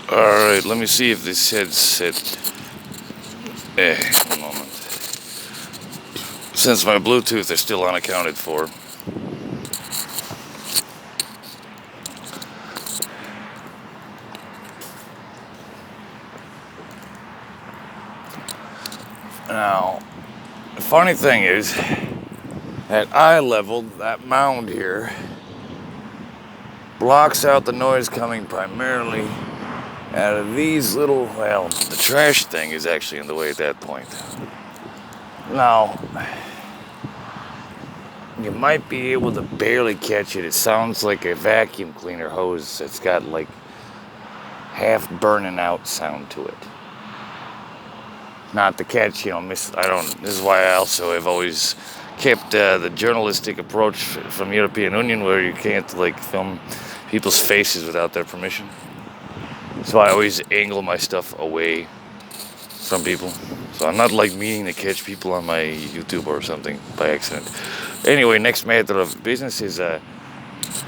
Alright, let me see if this headset... one moment. Since my Bluetooth is still unaccounted for. Now, the funny thing is, at eye level, that mound here blocks out the noise coming primarily out of these little, well, the trash thing is actually in the way at that point. Now, you might be able to barely catch it. It sounds like a vacuum cleaner hose that's got like half burning out sound to it. Not to catch, this is why I also have always kept the journalistic approach from European Union where you can't like film people's faces without their permission. So I always angle my stuff away from people. So I'm not like meaning to catch people on my YouTube or something by accident. Anyway, next matter of business is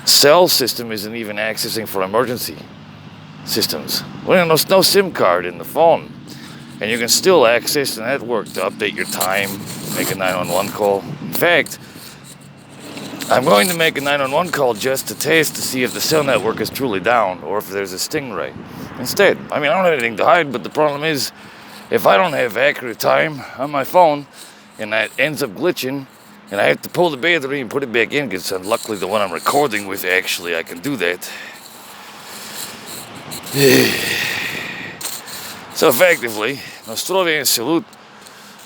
cell system isn't even accessing for emergency systems. Well, there's no SIM card in the phone. And you can still access the network to update your time, make a 911 call. In fact, I'm going to make a 911 call just to test to see if the cell network is truly down or if there's a stingray. Instead, I don't have anything to hide, but the problem is, if I don't have accurate time on my phone and that ends up glitching, and I have to pull the battery and put it back in, because luckily the one I'm recording with, actually, I can do that. So effectively, Nostrovian salute,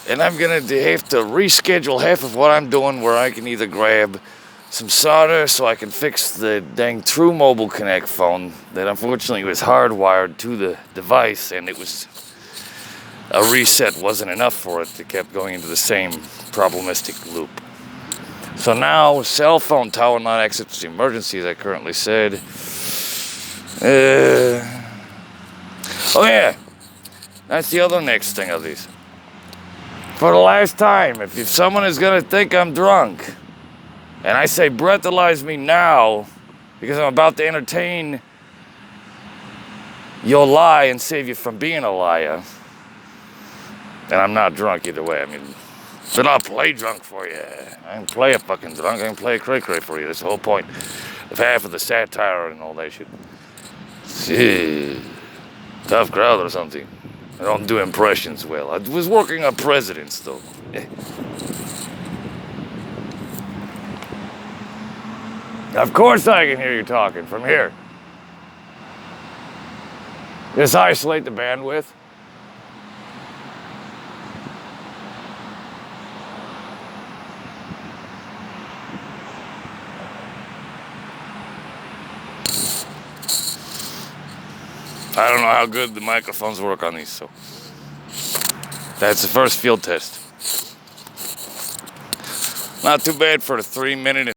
and I'm gonna have to reschedule half of what I'm doing where I can either grab some solder so I can fix the dang True Mobile Connect phone that unfortunately was hardwired to the device, and it was a reset wasn't enough for it. It kept going into the same problematic loop. So now, cell phone tower not access to emergency, as I currently said. Oh yeah. That's the other next thing of these. For the last time, if someone is gonna think I'm drunk, and I say breathalyze me now, because I'm about to entertain your lie and save you from being a liar, and I'm not drunk either way, but I'll play drunk for you. I can play a fucking drunk, I can play a cray-cray for you. That's the whole point of half of the satire and all that shit. Tough crowd or something. I don't do impressions well. I was working on presidents, though. Of course I can hear you talking from here. Just isolate the bandwidth. I don't know how good the microphones work on these, so that's the first field test. Not too bad for the 3 minute